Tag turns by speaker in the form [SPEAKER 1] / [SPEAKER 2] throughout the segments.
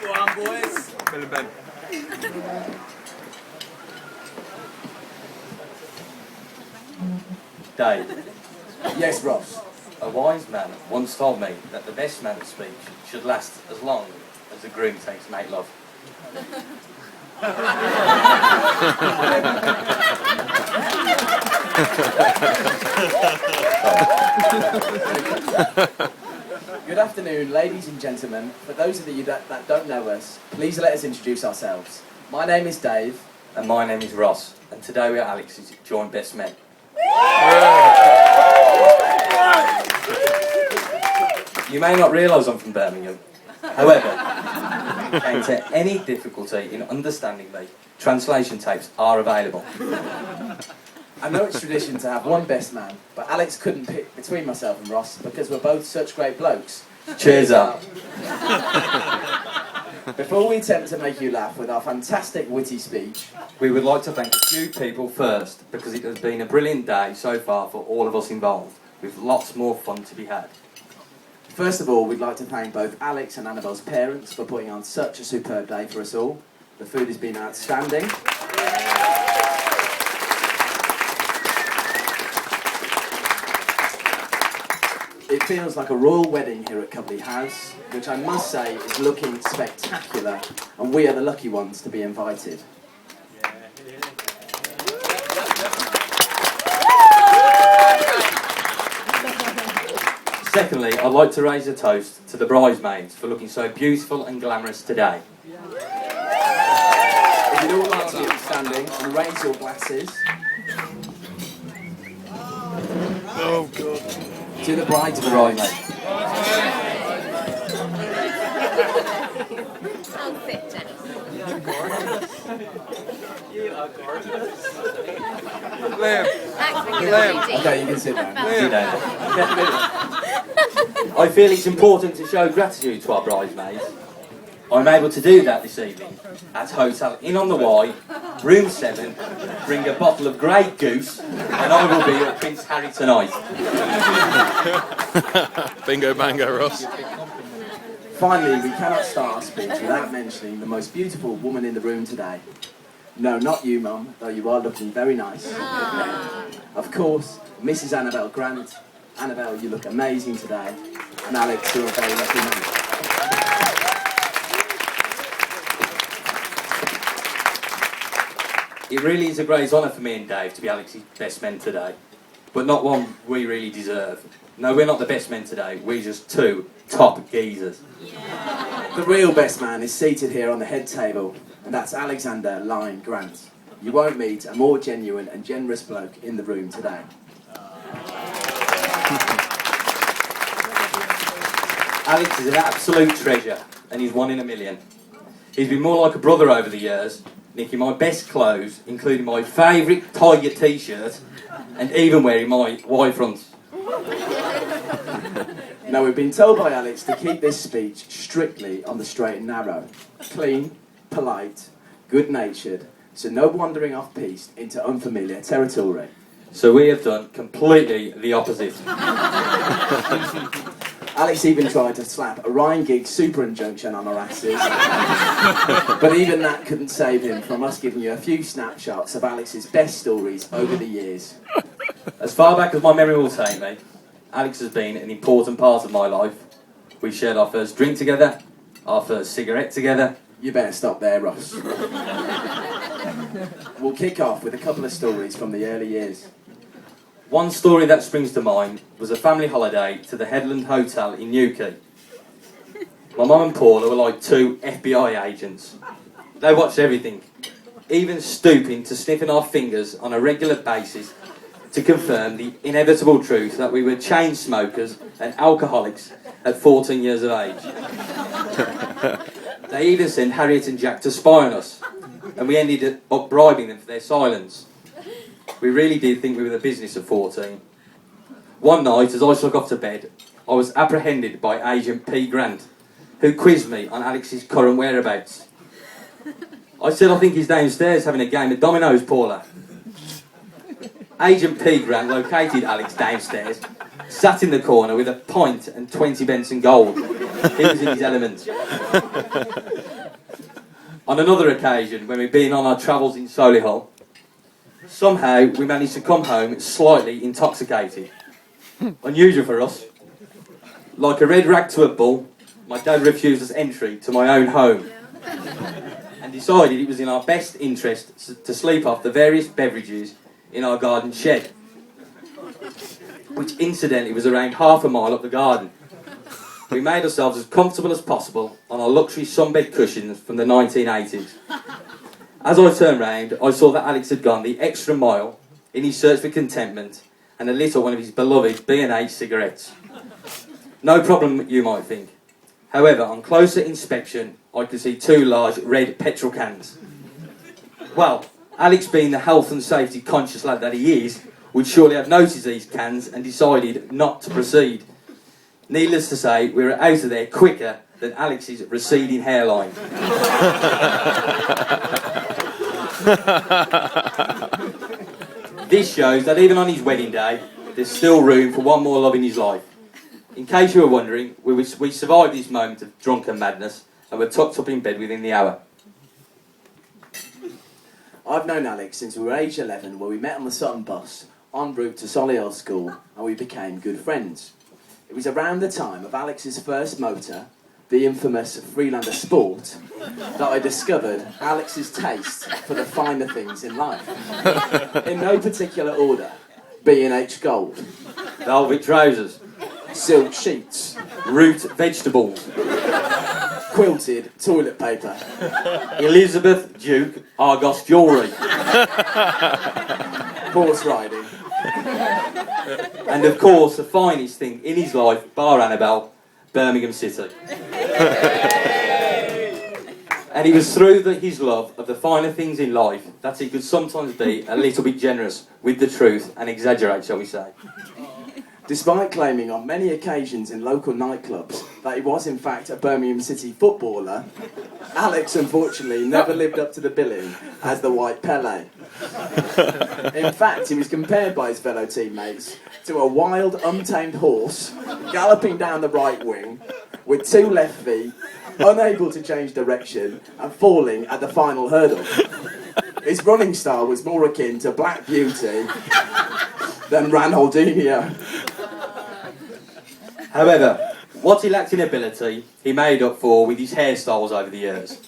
[SPEAKER 1] Go on, boys.
[SPEAKER 2] Bill and Ben.
[SPEAKER 3] Dave,
[SPEAKER 4] Yes, Ross.
[SPEAKER 3] a wise man once told me that the best man's speech should last as long as the groom takes to make love.
[SPEAKER 4] Good afternoon, ladies and gentlemen. For those of you that don't know us, please let us introduce ourselves. My name is Dave.
[SPEAKER 3] And my name is Ross, and today we are Alex's joint best men. You may not realise I'm from Birmingham. However, if you encounter any difficulty in understanding me, translation tapes are available.
[SPEAKER 4] I know it's tradition to have one best man, but Alex couldn't pick between myself and Ross because we're both such great blokes.
[SPEAKER 3] Cheers up.
[SPEAKER 4] Before we attempt to make you laugh with our fantastic witty speech,
[SPEAKER 3] We would like to thank a few people first, because it has been a brilliant day so far for all of us involved, with lots more fun to be had.
[SPEAKER 4] first of all, we'd like to thank both Alex and Annabelle's parents for putting on such a superb day for us all. The food has been outstanding. It feels like a royal wedding here at Cubley House, which I must say is looking spectacular, and we are the lucky ones to be invited.
[SPEAKER 3] Secondly, I'd like to raise a toast to the bridesmaids for looking so beautiful and glamorous today.
[SPEAKER 4] If you'd all like to keep standing and raise your glasses
[SPEAKER 2] Oh, God.
[SPEAKER 4] to the bride
[SPEAKER 3] To the bridesmaids.
[SPEAKER 5] I'll sit down.
[SPEAKER 2] Liam.
[SPEAKER 5] Thanks for giving
[SPEAKER 2] Liam.
[SPEAKER 5] me tea.
[SPEAKER 4] Okay, you can sit down.
[SPEAKER 3] You know. I feel it's important to show gratitude to our bridesmaids. I'm able to do that this evening at Hotel Inn on the Wye, room 7. Bring a bottle of Grey Goose, and I will be your Prince Harry tonight.
[SPEAKER 2] Bingo bango, Ross.
[SPEAKER 4] Finally, we cannot start our speech without mentioning the most beautiful woman in the room today. No, not you, Mum, though you are looking very nice. Of course, Mrs. Annabelle Grant. Annabelle, you look amazing today. And Alex, you're a very lucky man.
[SPEAKER 3] It really is a great honour for me and Dave to be Alex's best men today, but not one we really deserve. No, we're not the best men today, we're just two top geezers.
[SPEAKER 4] The real best man is seated here on the head table, and that's Alexander Lyne Grant. You won't meet a more genuine and generous bloke in the room today.
[SPEAKER 3] Alex is an absolute treasure, and he's one in a million. He's been more like a brother over the years, nicking my best clothes, including my favourite Tiger t-shirt, and even wearing my Y fronts.
[SPEAKER 4] Now, we've been told by Alex to keep this speech strictly on the straight and narrow. Clean, polite, good-natured, so no wandering off-piste into unfamiliar territory.
[SPEAKER 3] So we have done completely the opposite.
[SPEAKER 4] Alex even tried to slap a Ryan Giggs super injunction on our asses, but even that couldn't save him from us giving you a few snapshots of Alex's best stories over the years.
[SPEAKER 3] As far back as my memory will take me, Alex has been an important part of my life. We shared our first drink together, our first cigarette together.
[SPEAKER 4] You better stop there, Ross. We'll kick off with a couple of stories from the early years.
[SPEAKER 3] One story that springs to mind was a family holiday to the Headland Hotel in Newquay. My mum and Paula were like two FBI agents. They watched everything, even stooping to sniffing our fingers on a regular basis to confirm the inevitable truth that we were chain smokers and alcoholics at 14 years of age. They even sent Harriet and Jack to spy on us, and we ended up bribing them for their silence. We really did think we were the business of 14. One night, as I struck off to bed, I was apprehended by Agent P. Grant, who quizzed me on Alex's current whereabouts. I said I think he's downstairs having a game of dominoes, Paula. Agent P. Grant located Alex downstairs sat in the corner with a pint and 20 Benson Gold. He was in his element. On another occasion, when we'd been on our travels in Solihull, somehow we managed to come home slightly intoxicated. Unusual for us. Like a red rag to a bull, my dad refused us entry to my own home and decided it was in our best interest to sleep off the various beverages in our garden shed, which incidentally was around half a mile up the garden. We made ourselves as comfortable as possible on our luxury sunbed cushions from the 1980s. As I turned round, I saw that Alex had gone the extra mile in his search for contentment and had lit one of his beloved B&H cigarettes. No problem, you might think. However, on closer inspection, I could see 2 large red petrol cans. Well, Alex, being the health and safety conscious lad that he is, would surely have noticed these cans and decided not to proceed. Needless to say, we were out of there quicker than Alex's receding hairline. This shows that even on his wedding day, there's still room for one more love in his life. In case you were wondering, we survived this moment of drunken madness and were tucked up in bed within the hour.
[SPEAKER 4] I've known Alex since we were age 11, where we met on the Sutton bus en route to Solihull School, and we became good friends. It was around the time of Alex's first motor, the infamous Freelander Sport, that I discovered Alex's taste for the finer things in life. In no particular order: B&H Gold,
[SPEAKER 3] Velvet trousers,
[SPEAKER 4] silk sheets,
[SPEAKER 3] root vegetables,
[SPEAKER 4] quilted toilet paper,
[SPEAKER 3] Elizabeth Duke Argos jewellery,
[SPEAKER 4] horse riding,
[SPEAKER 3] and of course the finest thing in his life, bar Annabelle, Birmingham City. And it was through his love of the finer things in life that he could sometimes be a little bit generous with the truth and exaggerate, shall we say.
[SPEAKER 4] Despite claiming on many occasions in local nightclubs that he was in fact a Birmingham City footballer, Alex unfortunately never lived up to the billing as the White Pele. In fact, he was compared by his fellow teammates to a wild, untamed horse galloping down the right wing with 2 left feet, unable to change direction and falling at the final hurdle. His running style was more akin to Black Beauty than Ronaldinho.
[SPEAKER 3] However, what he lacked in ability, he made up for with his hairstyles over the years,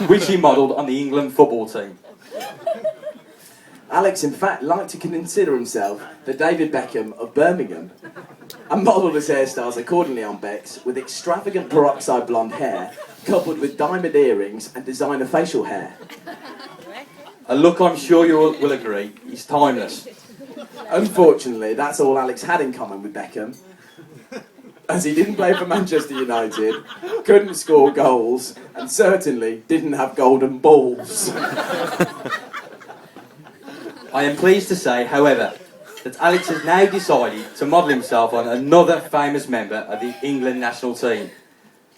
[SPEAKER 3] which he modelled on the England football team.
[SPEAKER 4] Alex, in fact, liked to consider himself the David Beckham of Birmingham, and modelled his hairstyles accordingly on Beck's, with extravagant peroxide blonde hair, coupled with diamond earrings and designer facial hair.
[SPEAKER 3] A look I'm sure you will agree is timeless.
[SPEAKER 4] Unfortunately, that's all Alex had in common with Beckham, as he didn't play for Manchester United, couldn't score goals, and certainly didn't have golden balls.
[SPEAKER 3] I am pleased to say, however, that Alex has now decided to model himself on another famous member of the England national team,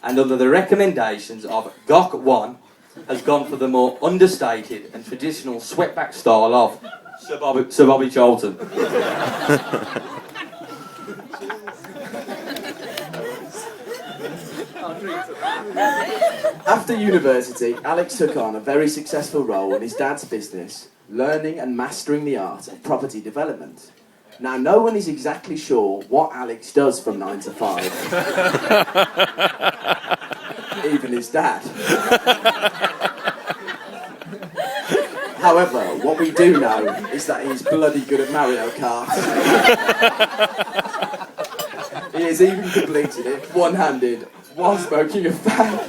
[SPEAKER 3] and under the recommendations of Gok1, has gone for the more understated and traditional sweatback style of Sir Bobby Charlton.
[SPEAKER 4] After university, Alex took on a very successful role in his dad's business, learning and mastering the art of property development. Now, no one is exactly sure what Alex does from 9 to 5. Even his dad. However, what we do know is that he's bloody good at Mario Kart. He has even completed it one-handed while smoking a fag.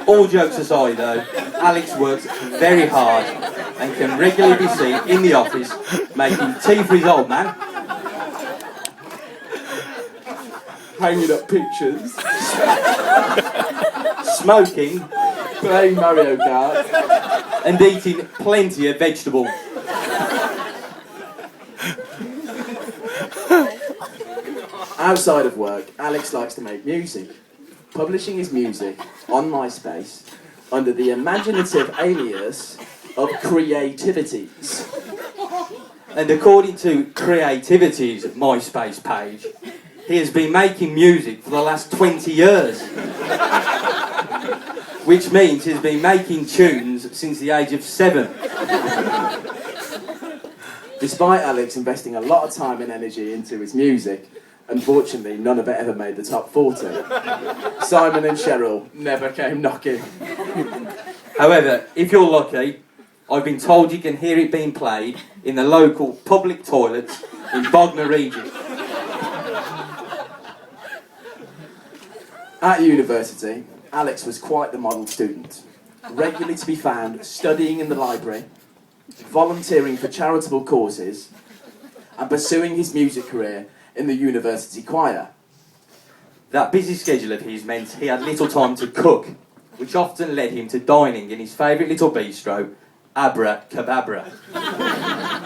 [SPEAKER 3] All jokes aside though, Alex works very hard and can regularly be seen in the office making tea for his old man,
[SPEAKER 4] Hanging up pictures,
[SPEAKER 3] smoking
[SPEAKER 4] playing Mario Kart,
[SPEAKER 3] and eating plenty of vegetables.
[SPEAKER 4] Outside of work, Alex likes to make music, publishing his music on MySpace under the imaginative alias of creativities.
[SPEAKER 3] And according to Creativity's MySpace page, he has been making music for the last 20 years. Which means he's been making tunes since the age of 7.
[SPEAKER 4] Despite Alex investing a lot of time and energy into his music, unfortunately none of it ever made the top 40. Simon and Cheryl never came knocking.
[SPEAKER 3] However, if you're lucky, I've been told you can hear it being played in the local public toilets in Bognor Regis.
[SPEAKER 4] At university, Alex was quite the model student, regularly to be found studying in the library, volunteering for charitable causes, and pursuing his music career in the university choir.
[SPEAKER 3] That busy schedule of his meant he had little time to cook, which often led him to dining in his favourite little bistro, Abra Kababra.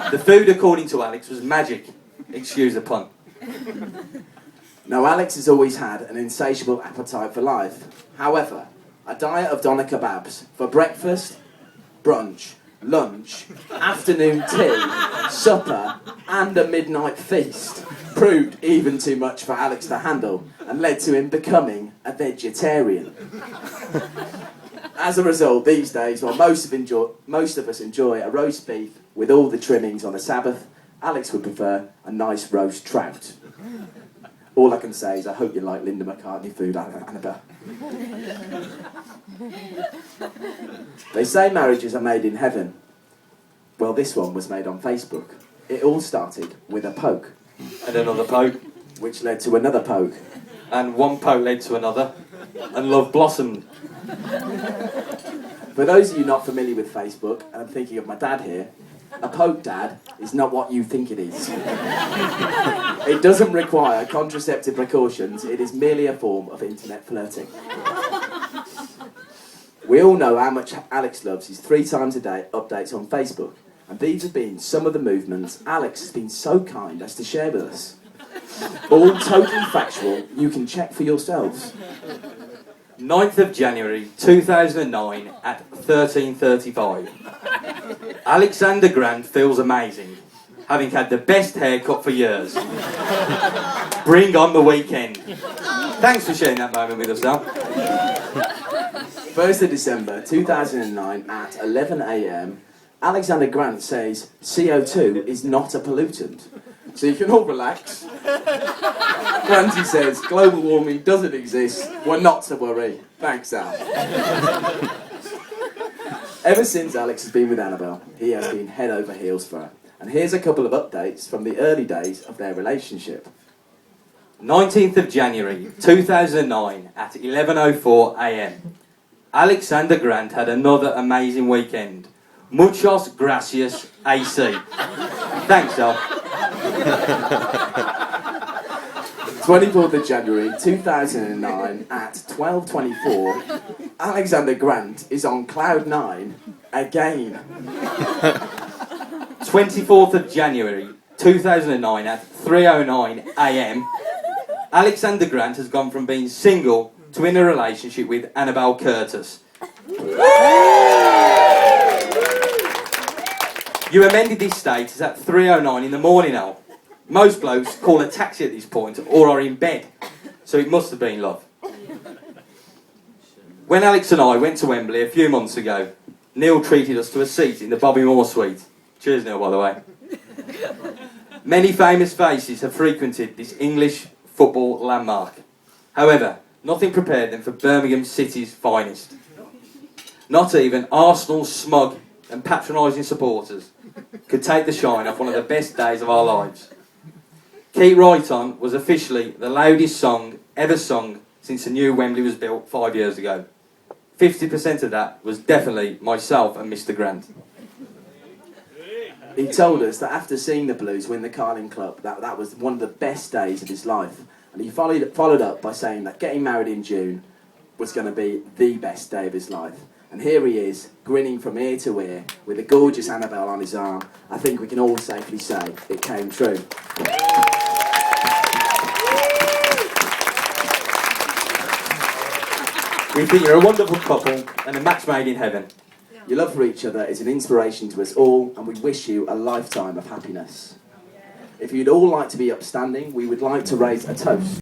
[SPEAKER 3] The food, according to Alex, was magic. Excuse the pun.
[SPEAKER 4] Now, Alex has always had an insatiable appetite for life. However, a diet of doner kebabs for breakfast, brunch, lunch, afternoon tea, supper, and a midnight feast proved even too much for Alex to handle and led to him becoming a vegetarian. As a result, these days, while most of us enjoy a roast beef with all the trimmings on a Sabbath, Alex would prefer a nice roast trout. All I can say is I hope you like Linda McCartney food, Annabelle. They say marriages are made in heaven. Well, this one was made on Facebook. It all started with a poke.
[SPEAKER 3] And another poke.
[SPEAKER 4] Which led to another poke.
[SPEAKER 3] And one poke led to another. And love blossomed.
[SPEAKER 4] For those of you not familiar with Facebook, and I'm thinking of my dad here, a poke dad is not what you think it is. It doesn't require contraceptive precautions, it is merely a form of internet flirting. We all know how much Alex loves his 3 times a day updates on Facebook, and these have been some of the movements Alex has been so kind as to share with us. All totally factual, you can check for yourselves.
[SPEAKER 3] 9th of January 2009 at 13:35. Alexander Grant feels amazing, having had the best haircut for years. Bring on the weekend. Thanks for sharing that moment with us, Al.
[SPEAKER 4] 1st of December 2009 at 11 a.m, Alexander Grant says CO2 is not a pollutant. So you can all relax. Granty says global warming doesn't exist, we're not to worry. Thanks, Al. Ever since Alex has been with Annabelle, he has been head over heels for her. And here's a couple of updates from the early days of their relationship.
[SPEAKER 3] 19th of January 2009 at 11:04 a.m. Alexander Grant had another amazing weekend. Muchas gracias, AC. Thanks, Al.
[SPEAKER 4] 24th of January 2009 at 12:24, Alexander Grant is on cloud 9 again.
[SPEAKER 3] 24th of January 2009 at 3:09 a.m. Alexander Grant has gone from being single to in a relationship with Annabelle Curtis. You amended this status at 3:09 in the morning, Al. Most blokes call a taxi at this point or are in bed, so it must have been love. When Alex and I went to Wembley a few months ago, Neil treated us to a seat in the Bobby Moore suite. Cheers, Neil, by the way. Many famous faces have frequented this English football landmark. However, nothing prepared them for Birmingham City's finest. Not even Arsenal's smug and patronising supporters could take the shine off one of the best days of our lives. Keep Right On was officially the loudest song ever sung since the new Wembley was built 5 years ago. 50% of that was definitely myself and Mr. Grant.
[SPEAKER 4] He told us that after seeing the Blues win the Carling Club, that was one of the best days of his life. And he followed up by saying that getting married in June was going to be the best day of his life. And here he is, grinning from ear to ear, with a gorgeous Annabelle on his arm. I think we can all safely say it came true.
[SPEAKER 3] We think you're a wonderful couple and a match made in heaven.
[SPEAKER 4] Your love for each other is an inspiration to us all, and we wish you a lifetime of happiness. If you'd all like to be upstanding, we would like to raise a toast.